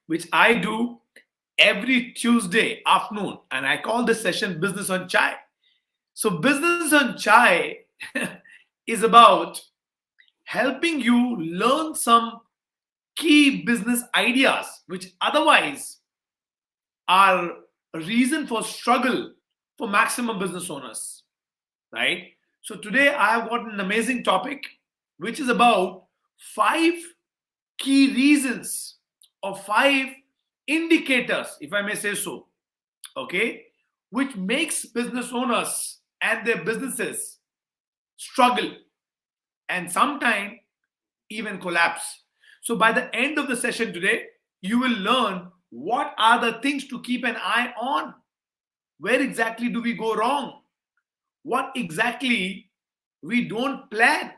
which I do every Tuesday afternoon, and I call this session Business on Chai. So, Business on Chai is about helping you learn some key business ideas which otherwise are a reason for struggle for maximum business owners, right? So today I have got an amazing topic which is about five key reasons or five indicators, if I may say so, okay, which makes business owners and their businesses struggle and sometimes even collapse. So by the end of the session today, you will learn what are the things to keep an eye on. Where exactly do we go wrong? What exactly we don't plan,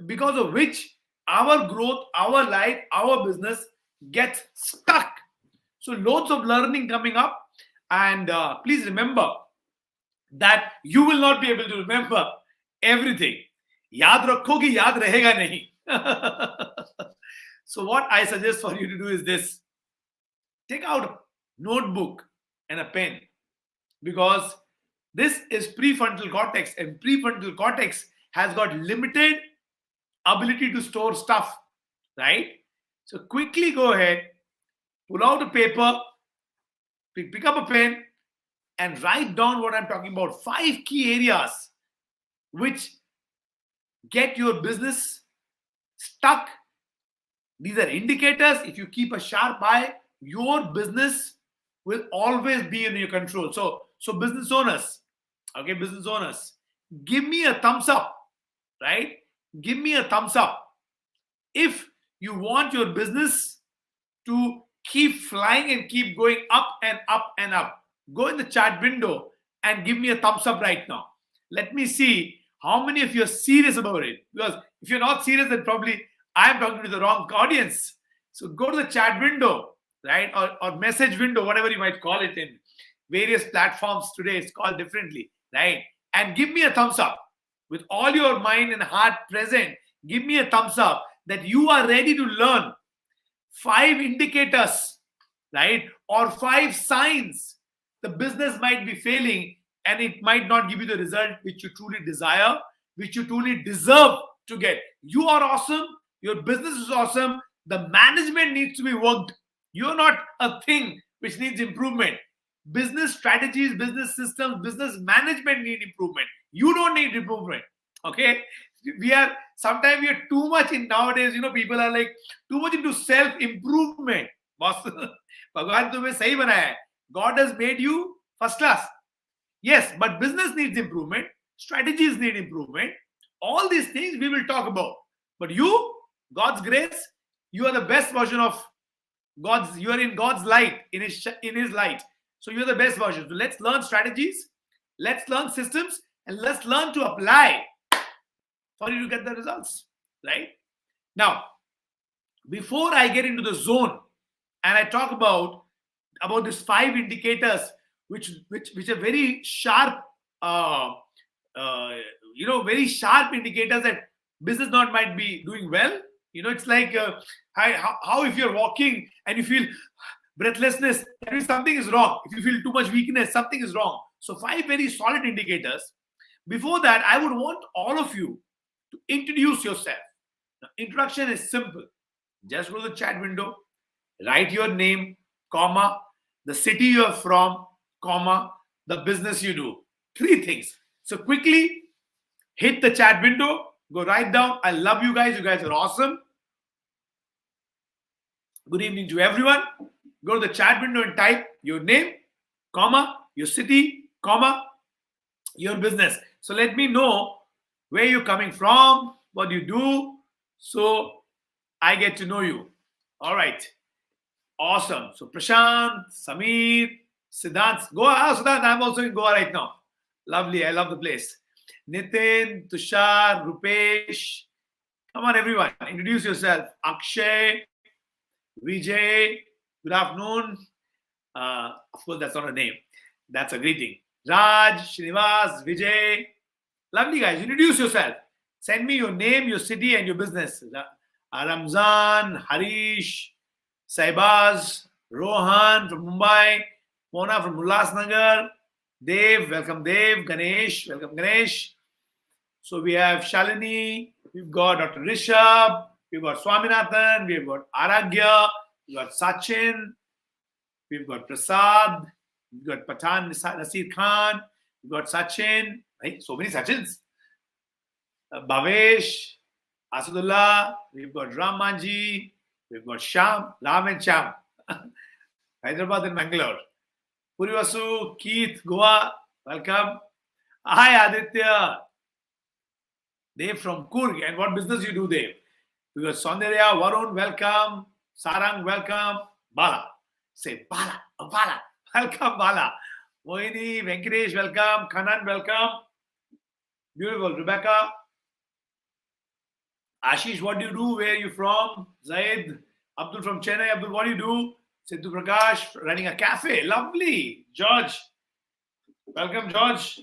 because of which our growth, our life, our business gets stuck. So loads of learning coming up, and please remember that you will not be able to remember everything. याद रखोगे, याद रहेगा नहीं. So what I suggest for you to do is this: take out a notebook and a pen, because this is prefrontal cortex, and prefrontal cortex has got limited ability to store stuff, right? So quickly go ahead, pull out a paper, pick up a pen, and write down what I'm talking about. Five key areas which get your business stuck. These are indicators. If you keep a sharp eye, your business will always be in your control. So business owners, okay, business owners, give me a thumbs up, right? Give me a thumbs up if you want your business to keep flying and keep going up and up and up. Go in the chat window and give me a thumbs up right now. Let me see how many of you are serious about it. Because if you're not serious, then probably I'm talking to the wrong audience. So go to the chat window, right? Or message window, whatever you might call it in various platforms today. It's called differently, right? And give me a thumbs up. With all your mind and heart present, give me a thumbs up that you are ready to learn five indicators, right? Or five signs the business might be failing and it might not give you the result which you truly desire, which you truly deserve to get. You are awesome. Your business is awesome. The management needs to be worked. You're not a thing which needs improvement. Business strategies, business systems, business management need improvement. You don't need improvement. Okay? Sometimes we are too much in nowadays, people are like too much into self-improvement. Boss, Bhagwan tumhe sahi banaya hai. God has made you first class. Yes, but business needs improvement. Strategies need improvement. All these things we will talk about. But you, God's grace, you are the best version of God's. You are in God's light, in His light. So you're the best version. So let's learn strategies, let's learn systems, and let's learn to apply for you to get the results. Right? Now, before I get into the zone and I talk about these five indicators which are very sharp, very sharp indicators that business not might be doing well. It's like how if you're walking and you feel breathlessness, that means something is wrong. If you feel too much weakness, something is wrong. So five very solid indicators. Before that, I would want all of you to introduce yourself. Now, introduction is simple. Just go to the chat window, write your name, comma, the city you're from, comma, the business you do. Three things. So quickly hit the chat window, go right down. I love you guys. You guys are awesome. Good evening to everyone. Go to the chat window and type your name, comma, your city, comma, your business. So let me know where you're coming from, what you do, so I get to know you. All right. Awesome. So Prashant, Sameer, Siddhant. Goa. Siddhant, I'm also in Goa right now. Lovely. I love the place. Nitin, Tushar, Rupesh. Come on, everyone. Introduce yourself. Akshay, Vijay. Good afternoon. Of course, that's not a name. That's a greeting. Raj, Srinivas, Vijay. Lovely, guys. Introduce yourself. Send me your name, your city, and your business. Ramzan, Harish, Saibaz, Rohan from Mumbai, Mona from Ulhasnagar, Dev, welcome Dev, Ganesh, welcome Ganesh. So we have Shalini, we've got Dr. Rishabh, we've got Swaminathan, we've got Aragya, we've got Sachin, we've got Prasad, we've got Patan Nasir Khan, we've got Sachin, right? So many Sachins. Bhavesh, Asadullah, we've got Ram Manji, we've got Sham, Ram and Sham, Hyderabad and Bangalore. Purivasu, Keith, Goa, welcome. Hi Aditya, Dave from Kurg. And what business you do, Dave? We got Soundarya, Varun, welcome. Sarang, welcome. Bala, say Bala, oh, Bala, welcome Bala. Mohini, Venkatesh, welcome. Kanan, welcome. Beautiful. Rebecca. Ashish, what do you do? Where are you from? Zaid, Abdul from Chennai. Abdul, what do you do? Sidhu Prakash, running a cafe. Lovely. George, welcome, George.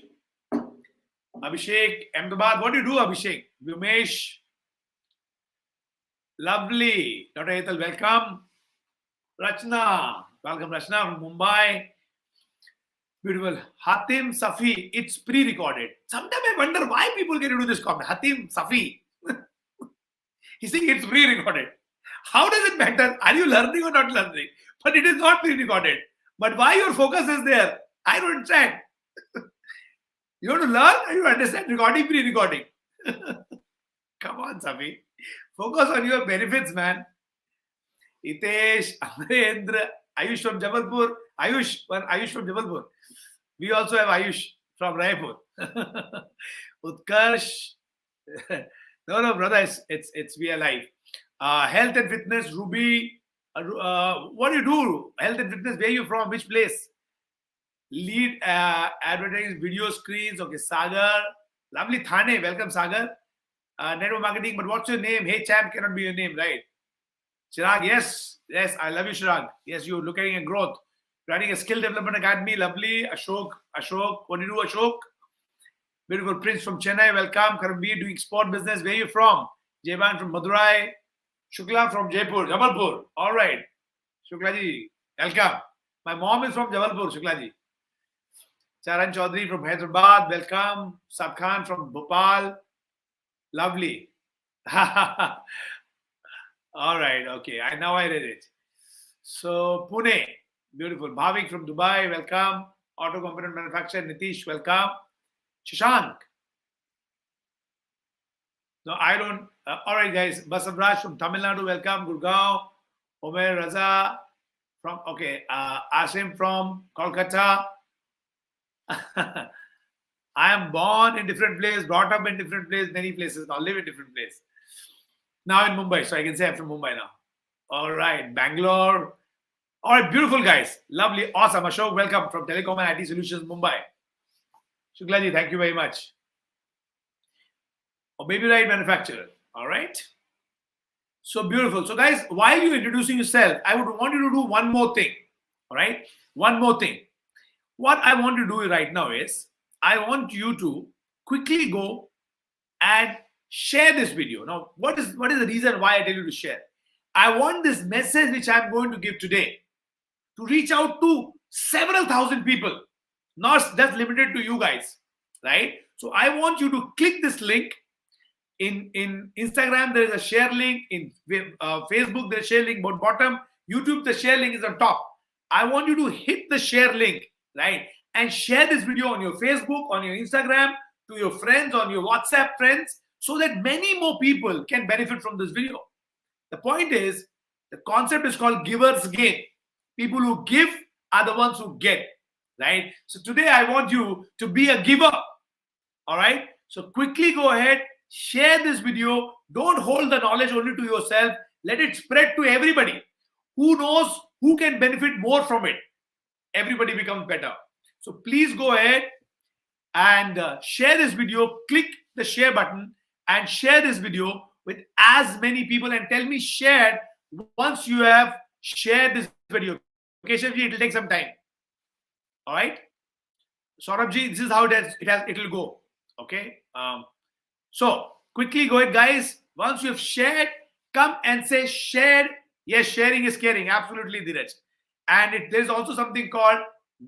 Abhishek, Ahmedabad. What do you do, Abhishek? Vyumesh, lovely. Dr. Ethel, welcome. Rachna, welcome, Rachna from Mumbai. Beautiful. Hatim Safi, it's pre-recorded. Sometimes I wonder why people get into this comment. Hatim Safi. He's saying it's pre-recorded. How does it matter? Are you learning or not learning? But it is not pre-recorded. But why your focus is there? I don't understand. You want to learn or you understand recording, pre-recording? Come on, Safi. Focus on your benefits, man. Hitesh, Amarendra, Ayush from Jabalpur. Ayush from Jabalpur. We also have Ayush from Raipur. Utkarsh. No, brother, it's we are live. Health and fitness, Ruby. What do you do? Health and fitness, where are you from? Which place? Lead advertising video screens. Okay, Sagar. Lovely Thane. Welcome, Sagar. Network marketing, but what's your name? Hey, champ cannot be your name, right? Chirag, yes, I love you, Chirag. Yes, you're looking at growth. Running a skill development academy, lovely. Ashok, what do you do, Ashok? Beautiful Prince from Chennai, welcome. Karambir doing sport business. Where are you from? Jayban from Madurai. Shukla from Jaipur, Jabalpur. All right. Shuklaji, welcome. My mom is from Jabalpur, Shuklaji. Charan Chaudhary from Hyderabad, welcome. Sab Khan from Bhopal. Lovely. All right, okay. Now I read it. So, Pune, beautiful. Bhavik from Dubai, welcome. Auto component manufacturer, Nitish, welcome. Shashank. No, I don't. All right, guys. Basavraj from Tamil Nadu, welcome. Gurgaon. Omer Raza from, okay. Ashim from Kolkata. I am born in different place, brought up in different place, many places. Now live in different place. Now in Mumbai, so I can say I'm from Mumbai now. All right, Bangalore. All right, beautiful guys. Lovely, awesome. Ashok, welcome from Telecom and IT Solutions, Mumbai. Shuklaji, thank you very much. Or maybe right manufacturer. All right. So beautiful. So guys, while you're introducing yourself, I would want you to do one more thing. All right. One more thing. What I want to do right now is I want you to quickly go and share this video. Now, what is the reason why I tell you to share? I want this message which I'm going to give today to reach out to several thousand people, not just limited to you guys, right? So I want you to click this link. In Instagram, there is a share link. In Facebook, there's a share link on bottom. YouTube, the share link is on top. I want you to hit the share link, right? And share this video on your Facebook, on your Instagram, to your friends, on your WhatsApp friends, so that many more people can benefit from this video. The point is, the concept is called giver's gain. People who give are the ones who get, right? So today I want you to be a giver, all right? So quickly go ahead, share this video. Don't hold the knowledge only to yourself. Let it spread to everybody. Who knows who can benefit more from it? Everybody becomes better. So please go ahead and share this video. Click the share button and share this video with as many people, and tell me shared once you have shared this video. Okay, Shivji, it will take some time. All right. Saurabhji, this is how it will go. Okay. So quickly go ahead, guys. Once you have shared, come and say shared Yes, sharing is caring. Absolutely, Dheeraj. And there's also something called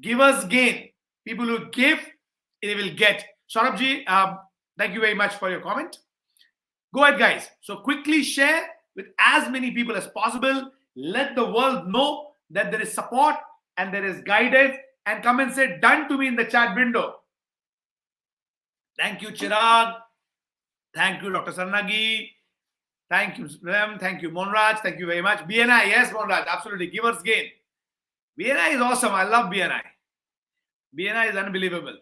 givers gain. People who give, they will get. Saurabh thank you very much for your comment. Go ahead, guys. So quickly share with as many people as possible. Let the world know that there is support and there is guidance. And come and say done to me in the chat window. Thank you, Chirag. Thank you, Dr. Sarnagi. Thank you, Rem. Thank you, Monraj. Thank you very much. BNI, yes, Monraj, absolutely. Givers gain. BNI is awesome. I love BNI. BNI is unbelievable.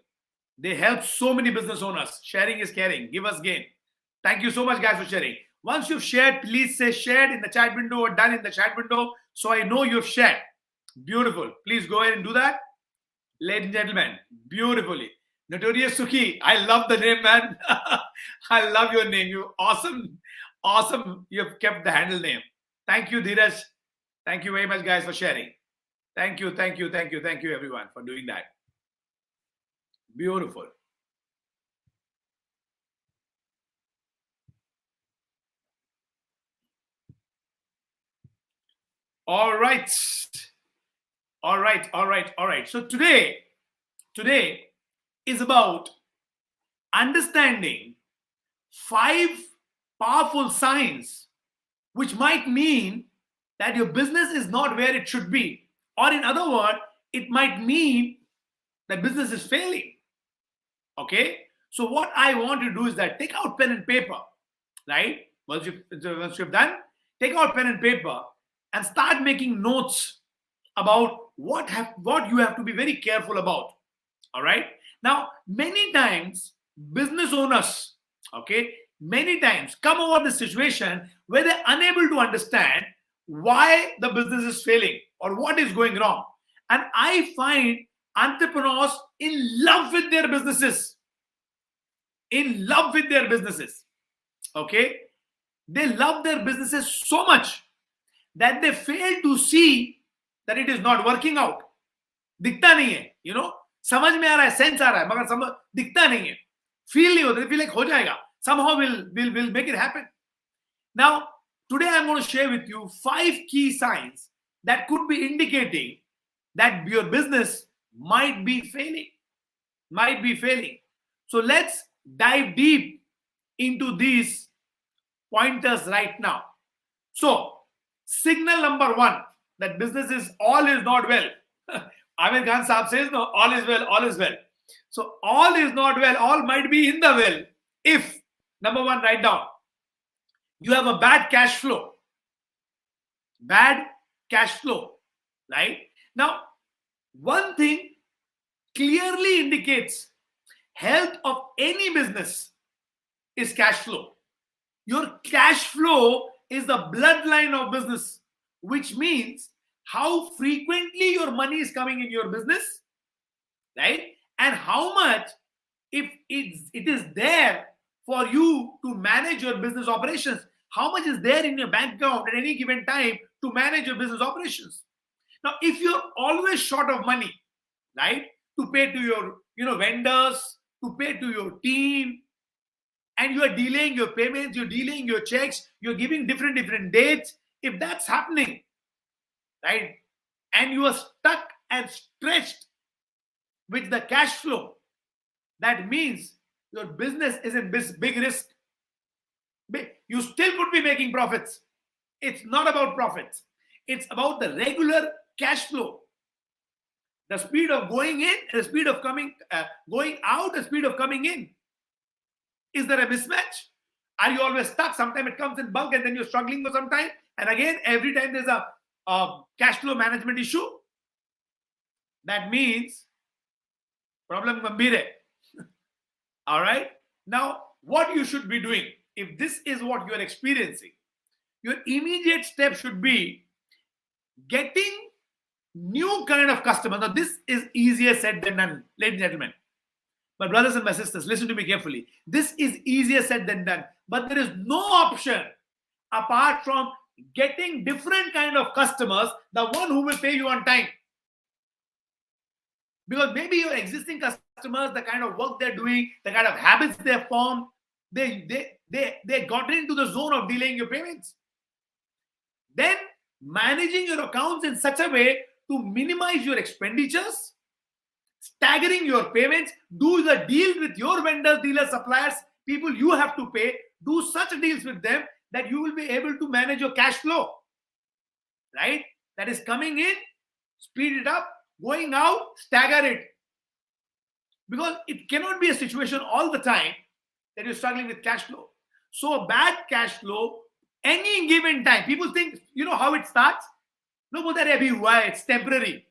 They help so many business owners. Sharing is caring. Give us gain. Thank you so much, guys, for sharing. Once you've shared, please say shared in the chat window or done in the chat window so I know you've shared. Beautiful. Please go ahead and do that. Ladies and gentlemen, beautifully. Notorious Suki. I love the name, man. I love your name. You awesome. Awesome. You have kept the handle name. Thank you, Dheeraj. Thank you very much, guys, for sharing. Thank you, thank you, thank you, thank you, everyone, for doing that. Beautiful. All right. All right, all right, all right. So today is about understanding 5 powerful signs which might mean that your business is not where it should be. Or in other words, it might mean that business is failing. Okay? So what I want to do is that take out pen and paper, right? Once you've done, take out pen and paper and start making notes about what you have to be very careful about. All right. Now, many times business owners, okay, many times come over the situation where they're unable to understand why the business is failing or what is going wrong. And I find entrepreneurs in love with their businesses. In love with their businesses. Okay. They love their businesses so much that they fail to see that it is not working out. दिखता नहीं है, you know, समझ में आ रहा है, sense आ रहा है, मगर समझ दिखता नहीं है, फील नहीं होता, फील लाइक हो जाएगा, somehow we'll make it happen. Now, today I'm going to share with you 5 key signs that could be indicating that your business might be failing. So let's dive deep into these pointers right now. So, signal number 1 that business is all is not well. Amir Khan Saab says, no, all is well, all is well. So, all is not well, all might be in the well. If, number 1, write down, you have a bad cash flow. Bad cash flow, right? Now, one thing clearly indicates health of any business is cash flow. Your cash flow is the bloodline of business, which means how frequently your money is coming in your business, right? And how much, if it is there for you to manage your business operations, how much is there in your bank account at any given time to manage your business operations. Now, if you're always short of money, right, to pay to your vendors, to pay to your team, and you are delaying your payments, you're delaying your checks, you're giving different dates, if that's happening, right, and you are stuck and stretched with the cash flow, that means your business is in big risk. You still could be making profits. It's not about profits. It's about the regular cash flow. The speed of going in, the speed of going out, the speed of coming in. Is there a mismatch? Are you always stuck? Sometimes it comes in bulk and then you're struggling for some time. And again, every time there's a cash flow management issue. That means problem gambhir hai. All right. Now, what you should be doing, if this is what you're experiencing, your immediate step should be getting new kind of customers. Now, this is easier said than done, ladies and gentlemen. My brothers and my sisters, listen to me carefully. This is easier said than done. But there is no option apart from getting different kind of customers, the one who will pay you on time. Because maybe your existing customers, the kind of work they're doing, the kind of habits they formed, they got into the zone of delaying your payments. Then managing your accounts in such a way to minimize your expenditures, staggering your payments, do the deal with your vendors, dealers, suppliers, people you have to pay, do such deals with them that you will be able to manage your cash flow, right? That is coming in, speed it up, going out, stagger it. Because it cannot be a situation all the time that you're struggling with cash flow. So a bad cash flow, any given time, people think, you know how it starts? No, but that it's temporary.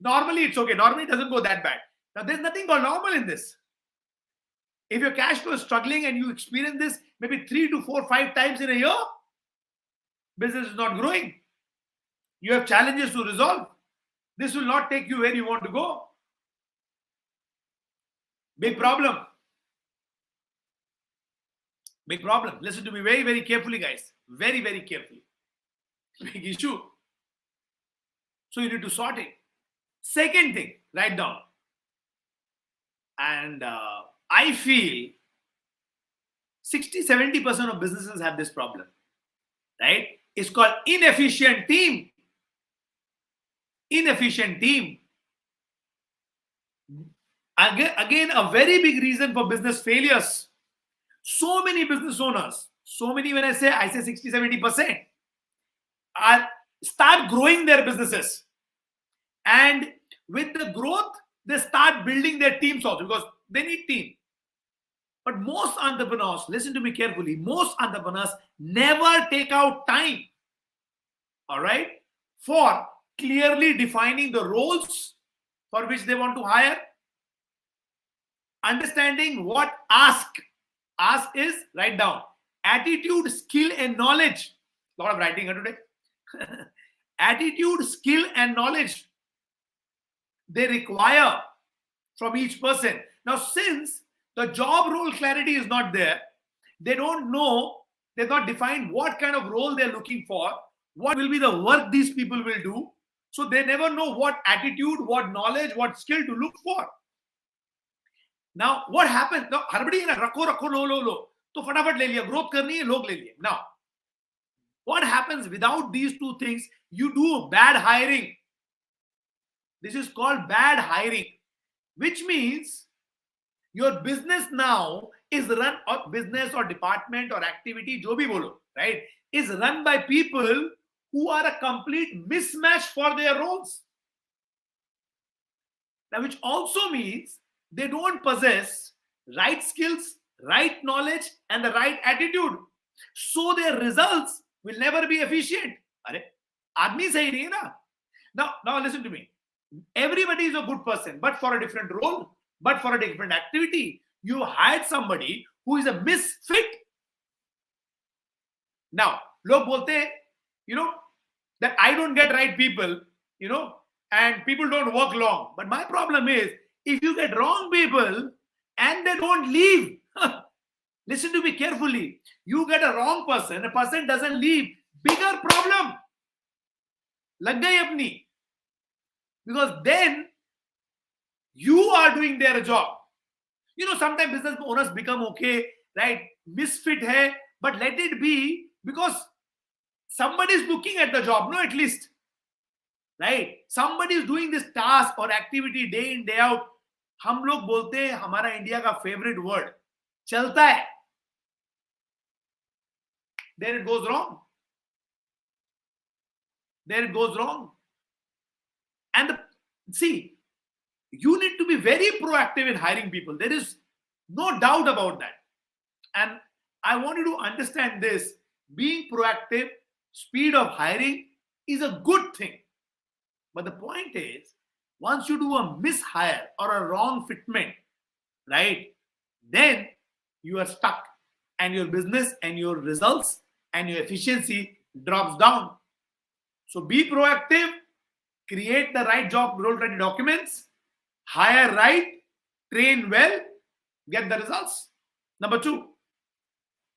Normally it's okay. Normally it doesn't go that bad. Now there's nothing called normal in this. If your cash flow is struggling and you experience this maybe 3 to 4, 5 times in a year, business is not growing. You have challenges to resolve. This will not take you where you want to go. Big problem. Big problem. Listen to me very, very carefully, guys. Very, very carefully. Big issue. So you need to sort it. Second thing, write down. And I feel 60-70% of businesses have this problem, right? It's called inefficient team. Inefficient team. Again, a very big reason for business failures. So many business owners, when I say 60-70%, start growing their businesses. And with the growth, they start building their teams also because they need team. But most entrepreneurs, listen to me carefully, most entrepreneurs never take out time, all right, for clearly defining the roles for which they want to hire, understanding what ask is, write down, attitude, skill, and knowledge. A lot of writing today. Attitude, skill, and knowledge they require from each person. Now, since the job role clarity is not there, they don't know, they've not defined what kind of role they're looking for, what will be the work these people will do. So they never know what attitude, what knowledge, what skill to look for. Now, what happens? Now, हड़बड़ी है ना, रखो लो तो फटाफट ले लिया, growth करनी है, लोग ले लिए. Now, what happens without these two things? You do bad hiring. This is called bad hiring, which means your business now is run, or business or department or activity, jo bhi bolo, right, is run by people who are a complete mismatch for their roles. Now, which also means they don't possess right skills, right knowledge, and the right attitude. So their results will never be efficient. Arey, aadmi sahi nahi hai na? Now listen to me. Everybody is a good person, but for a different role, but for a different activity. You hired somebody who is a misfit. Now, log bolte, that I don't get right people, and people don't work long. But my problem is, if you get wrong people and they don't leave, listen to me carefully. You get a wrong person, a person doesn't leave, bigger problem. Lag gayi apni. Because then you are doing their job. Sometimes business owners become okay, right? Misfit hai, but let it be because somebody is looking at the job, no, at least. Right? Somebody is doing this task or activity day in, day out. हम लोग बोलते हैं, हमारा India का favourite word, चलता है. Then it goes wrong. Then it goes wrong. And see, you need to be very proactive in hiring people. There is no doubt about that. And I want you to understand this. Being proactive, speed of hiring is a good thing. But the point is, once you do a mishire or a wrong fitment, right, then you are stuck and your business and your results and your efficiency drops down. So be proactive, create the right job role ready documents, hire right, train well, get the results. Number 2,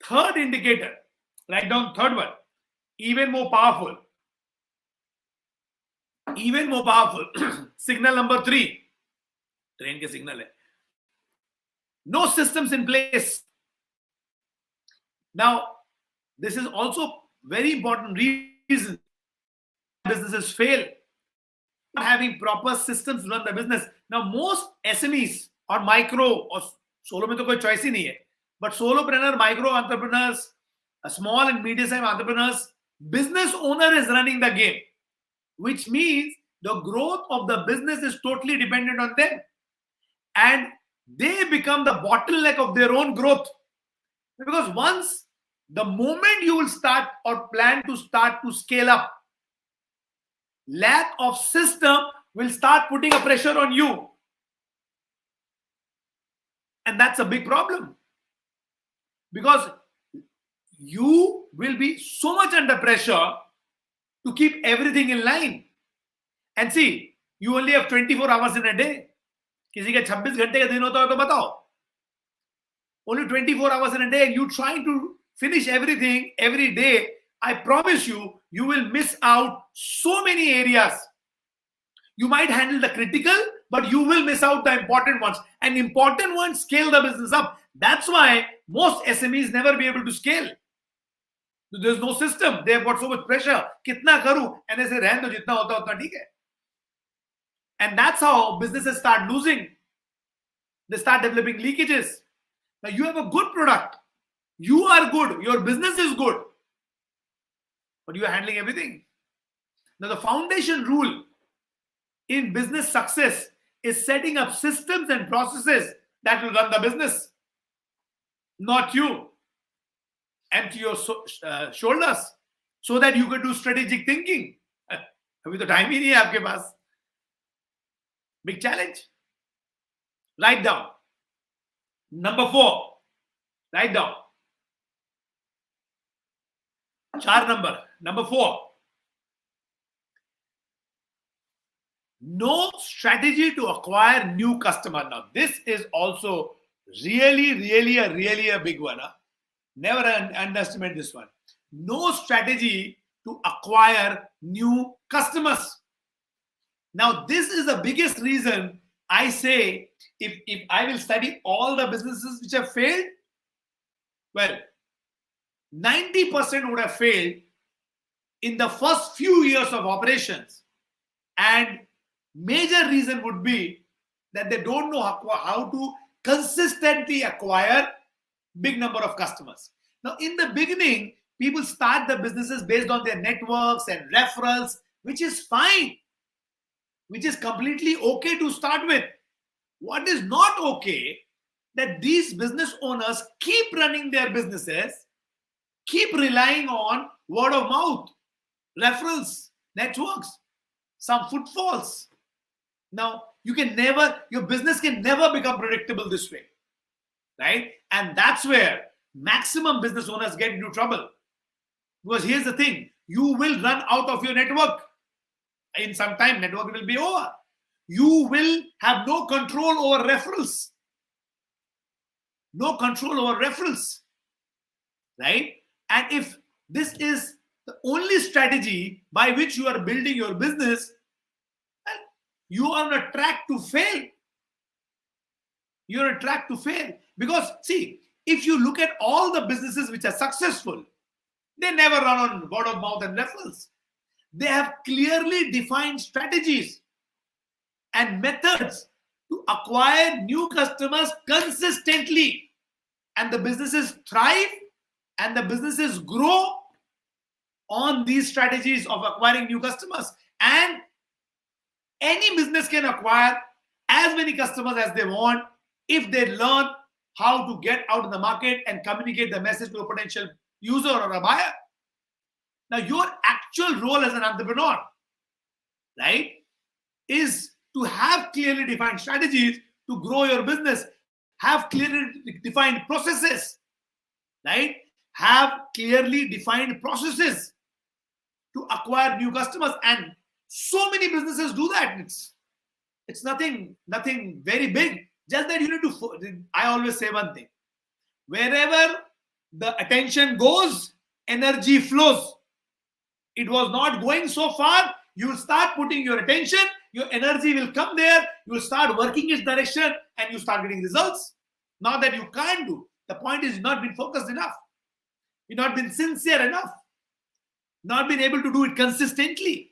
third indicator, write down third one, even more powerful. Even more powerful. Signal number 3. Train ke signal hai. No systems in place. Now, this is also very important reason why businesses fail. Not having proper systems to run the business. Now, most SMEs or micro or solo में तो कोई choice ही नहीं है. But solopreneur, micro entrepreneurs, small and medium-sized entrepreneurs, business owner is running the game, which means the growth of the business is totally dependent on them. And they become the bottleneck of their own growth. Because once the moment you will start or plan to start to scale up, lack of system will start putting a pressure on you. And that's a big problem. Because you will be so much under pressure to keep everything in line. And see, you only have 24 hours in a day. किसी के 26 घंटे का दिन होता है तो बताओ. Only 24 hours in a day, and you trying to finish everything every day. I promise you, you will miss out so many areas. You might handle the critical, but you will miss out the important ones. And important ones scale the business up. That's why most SMEs never be able to scale. There's no system. They've got so much pressure. Kitna karu? And they say, "Rehn do, jitna hota utna theek hai." And that's how businesses start losing. They start developing leakages. Now you have a good product. You are good. Your business is good. But you are handling everything. Now the foundation rule in business success is setting up systems and processes that will run the business. Not you. Empty your shoulders so that you can do strategic thinking. अभी तो time ही नहीं है आपके पास. Big challenge. Write down. Number 4. Write down. Number 4. No strategy to acquire new customer. Now, this is also really a big one. Huh? Never underestimate this one. No strategy to acquire new customers. Now, this is the biggest reason I say if I will study all the businesses which have failed, well, 90% would have failed in the first few years of operations. And major reason would be that they don't know how to consistently acquire big number of customers. Now, in the beginning, people start the businesses based on their networks and referrals, which is fine, which is completely okay to start with. What is not okay, that these business owners keep running their businesses, keep relying on word of mouth, referrals, networks, some footfalls. Now, your business can never become predictable this way, right? And that's where maximum business owners get into trouble. Because here's the thing, you will run out of your network. In some time, network will be over. You will have no control over referrals. No control over referrals, right? And if this is the only strategy by which you are building your business, well, you are on a track to fail. You're on a track to fail. Because, see, if you look at all the businesses which are successful, they never run on word of mouth and referrals. They have clearly defined strategies and methods to acquire new customers consistently. And the businesses thrive and the businesses grow on these strategies of acquiring new customers. And any business can acquire as many customers as they want if they learn how to get out in the market and communicate the message to a potential user or a buyer. Now, your actual role as an entrepreneur, right, is to have clearly defined strategies to grow your business, have clearly defined processes, right? Have clearly defined processes to acquire new customers. And so many businesses do that. It's nothing very big. Just that you need to, I always say one thing. Wherever the attention goes, energy flows. It was not going so far, you will start putting your attention, your energy will come there, you will start working its direction, and you start getting results. Not that you can't do. The point is you've not been focused enough. You've not been sincere enough. not been able to do it consistently.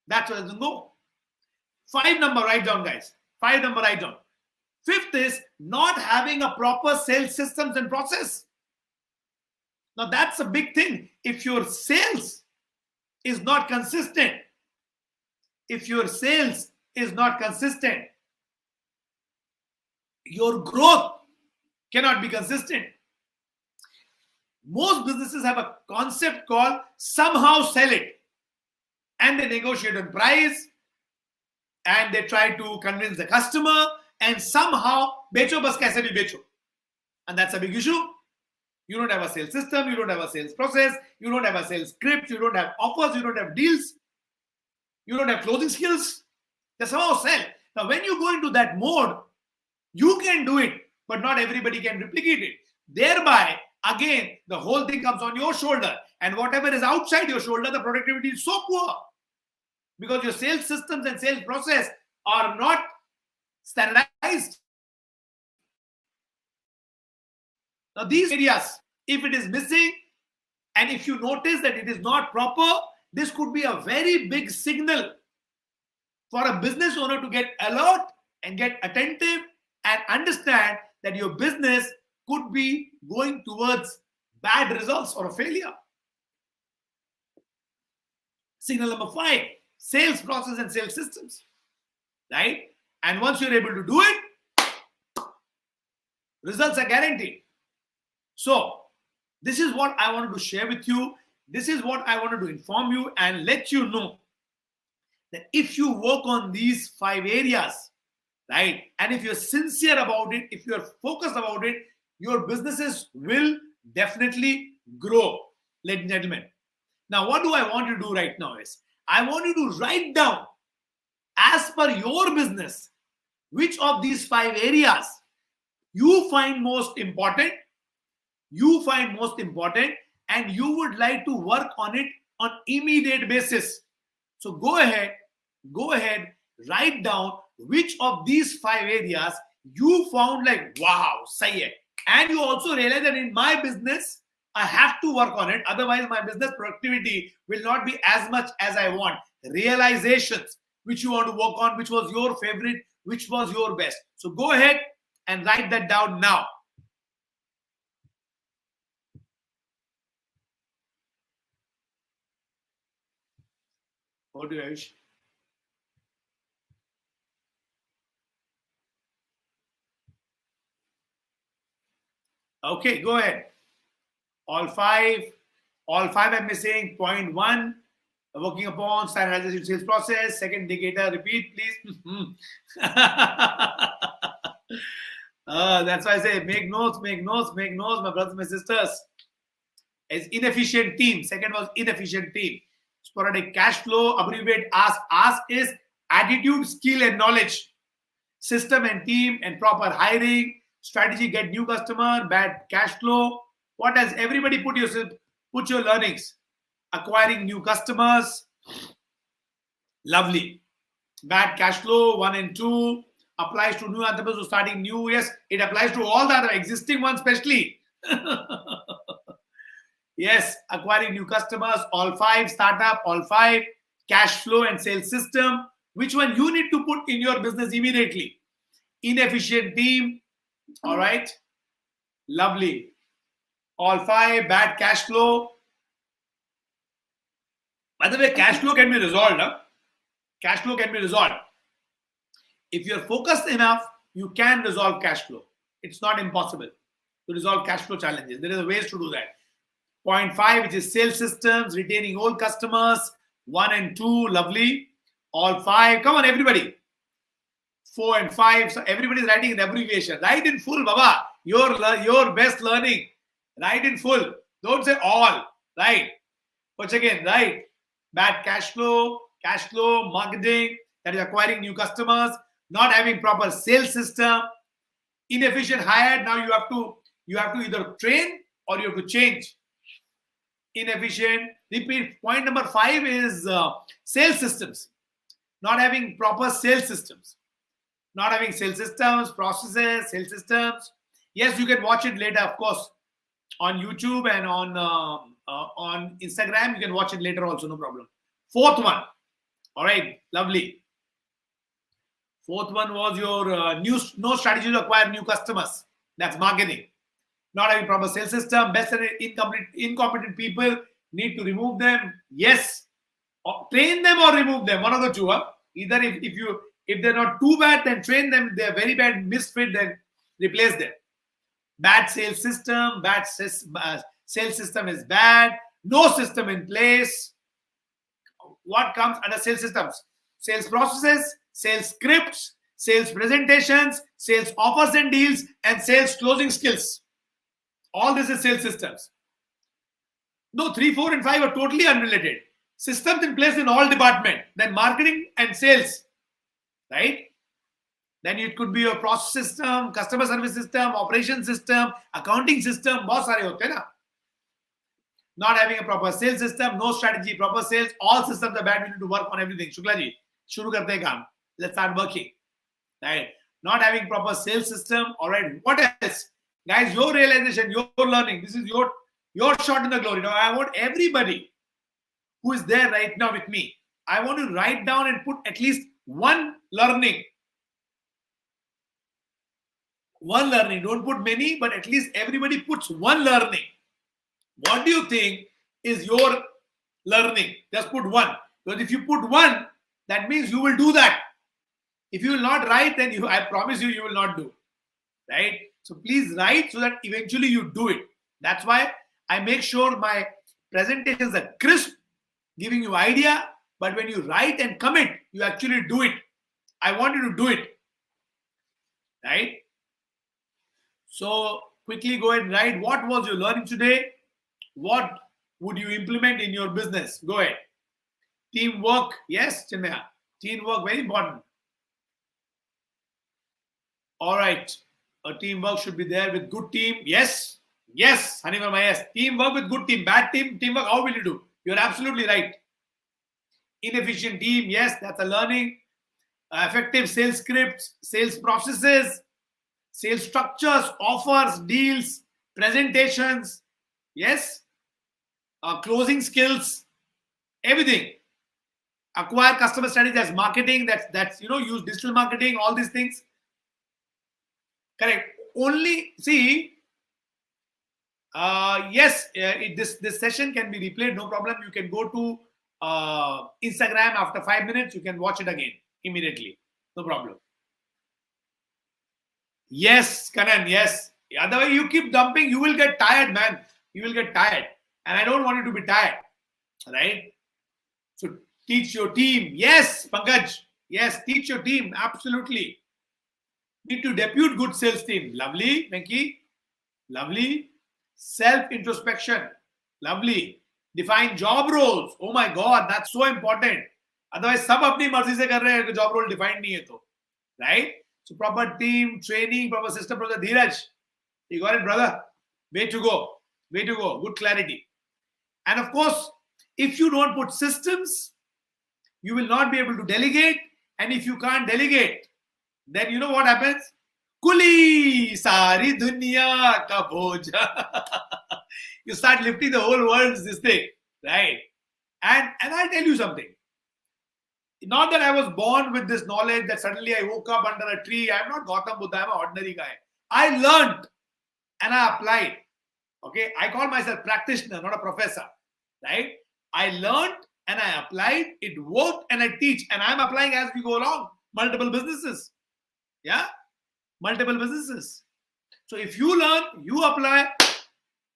That's where it doesn't go. 5 number, write down, guys. 5 number, write down. 5th is not having a proper sales systems and process. Now that's a big thing. If your sales is not consistent, your growth cannot be consistent. Most businesses have a concept called somehow sell it, and they negotiate on price, and they try to convince the customer, and somehow becho bas kaise bhi becho. And that's a big issue. You don't have a sales system, you don't have a sales process, you don't have a sales script, you don't have offers, you don't have deals, you don't have closing skills. That's somehow sell. Now when you go into that mode, you can do it, but not everybody can replicate it. Thereby, again, the whole thing comes on your shoulder, and whatever is outside your shoulder, the productivity is so poor because your sales systems and sales process are not standardized. Now these areas, if it is missing, and if you notice that it is not proper, this could be a very big signal for a business owner to get alert and get attentive and understand that your business could be going towards bad results or a failure. Signal number 5, sales process and sales systems, right? And once you're able to do it, results are guaranteed. So this is what I wanted to share with you. This is what I wanted to inform you and let you know that if you work on these 5 areas, right, and if you're sincere about it, if you're focused about it, your businesses will definitely grow, ladies and gentlemen. Now, what do I want you to do right now is, I want you to write down, as per your business, which of these 5 areas you find most important, and you would like to work on it on immediate basis. So go ahead, write down which of these 5 areas you found like, wow, sahi hai. And you also realize that in my business, I have to work on it. Otherwise, my business productivity will not be as much as I want. Realizations, which you want to work on, which was your favorite, which was your best. So go ahead and write that down now. What do you wish? Okay, go ahead. All five I'm missing. Point 1, working upon standardization sales process. Second indicator, repeat, please. That's why I say make notes, my brothers, my sisters. It's inefficient team. Second was inefficient team. Sporadic cash flow, abbreviate ask. Ask is attitude, skill, and knowledge. System and team and proper hiring. Strategy, get new customer. Bad cash flow. What else? Everybody put your learnings. Acquiring new customers. Lovely. Bad cash flow, 1 and 2. Applies to new entrepreneurs who starting new. Yes, it applies to all the other existing ones, especially. Yes, acquiring new customers, all 5. Startup, all 5. Cash flow and sales system. Which one you need to put in your business immediately? Inefficient team. All right. Lovely. All 5. Bad cash flow. By the way, cash flow can be resolved. Huh? Cash flow can be resolved. If you're focused enough, you can resolve cash flow. It's not impossible to resolve cash flow challenges. There are ways to do that. Point 5, which is sales systems, retaining old customers. 1 and 2, lovely. All 5. Come on, everybody. 4 and 5. So everybody's writing an abbreviation. Write in full, Baba. Your best learning. Write in full. Don't say all. Right. Once again, right. Bad cash flow, marketing, that is acquiring new customers, not having proper sales system, inefficient hire. Now you have to either train or you have to change. Inefficient. Repeat. Point number 5 is sales systems. Not having proper sales systems. Not having sales systems, processes, sales systems. Yes, you can watch it later, of course, on YouTube and on on Instagram. You can watch it later also, no problem. Fourth one. All right, lovely. Fourth one was your no strategy to acquire new customers. That's marketing. Not having proper sales system, best and incompetent people, need to remove them. Yes, or train them or remove them. One of the two. Huh? Either if they're not too bad, then train them. If they're very bad, misfit, then replace them. Bad sales system, sales system is bad. No system in place. What comes under sales systems? Sales processes, sales scripts, sales presentations, sales offers and deals, and sales closing skills. All this is sales systems. No, 3, 4, and 5 are totally unrelated. Systems in place in all departments. Then marketing and sales, right? Then it could be your process system, customer service system, operation system, accounting system. बहुत सारे होते हैं ना. Not having a proper sales system, no strategy, proper sales, all systems are bad. We need to work on everything. Shukla ji, शुरू करते हैं काम. Let's start working. Right? Not having proper sales system. All right. What else? Guys, your realization, your learning. This is your shot in the glory. Now, I want everybody who is there right now with me, I want to write down and put at least one learning. One learning. Don't put many, but at least everybody puts one learning. What do you think is your learning? Just put one. Because if you put one, that means you will do that. If you will not write, then I promise you, you will not do. Right? So please write so that eventually you do it. That's why I make sure my presentations are crisp, giving you idea. But when you write and commit, you actually do it. I want you to do it. Right? So quickly go ahead and write. What was your learning today? What would you implement in your business? Go ahead. Teamwork. Yes, Chinmaya. Teamwork, very important. All right. A teamwork should be there with good team. Yes. Yes, Hanima, yes. Teamwork with good team. Bad teamwork, how will you do? You're absolutely right. Inefficient team. Yes, that's a learning. Effective sales scripts, sales processes, sales structures, offers, deals, presentations. Yes. Closing skills, everything. Acquire customer strategy, that's marketing, that's use digital marketing, all these things. Correct. Only see, yes, this session can be replayed, no problem. You can go to Instagram after 5 minutes, you can watch it again immediately, no problem. Yes, Kanan, yes. Otherwise, you keep dumping, you will get tired, man. You will get tired. And I don't want you to be tired. Right? So teach your team. Yes, Pankaj. Yes, teach your team. Absolutely. Need to depute good sales team. Lovely, Venki. Lovely. Self-introspection. Lovely. Define job roles. Oh my God, that's so important. Otherwise, सब अपनी मर्जी से कर रहे हैं, job role defined नहीं है तो. Right? So proper team, training, proper system, proper Dheeraj. You got it, brother. Way to go. Way to go. Good clarity. And of course, if you don't put systems, you will not be able to delegate. And if you can't delegate, then you know what happens? Kuli sari dunya ka bhoja. You start lifting the whole world's this thing, right? And I'll tell you something. Not that I was born with this knowledge that suddenly I woke up under a tree. I'm not Gautam Buddha. I'm an ordinary guy. I learned and I applied. Okay, I call myself practitioner, not a professor, right? I learned and I applied. It worked and I teach, and I'm applying as we go along. Multiple businesses, yeah, multiple businesses. So if you learn, you apply,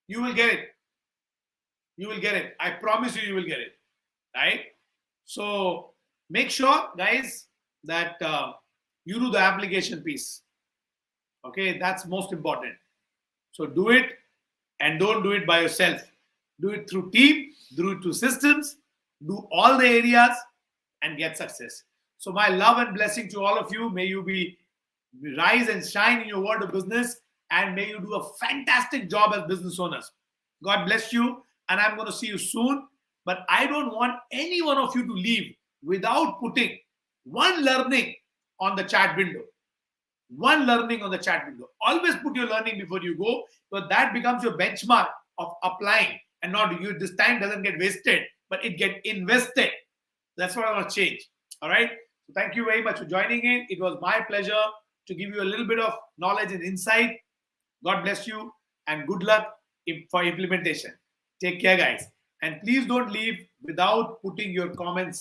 you will get it. You will get it. I promise you will get it, right? So make sure, guys, that you do the application piece. Okay, that's most important. So do it. And don't do it by yourself. Do it through team, do it through systems, do all the areas and get success. So my love and blessing to all of you. May you rise and shine in your world of business, and may you do a fantastic job as business owners. God bless you, and I'm going to see you soon. But I don't want any one of you to leave without putting one learning on the chat window. One learning on the chat window. Always put your learning before you go, so that becomes your benchmark of applying and not you. This time doesn't get wasted, but it get invested. That's what I want to change. All right. So thank you very much for joining in. It was my pleasure to give you a little bit of knowledge and insight. God bless you and good luck for implementation. Take care, guys. And please don't leave without putting your comments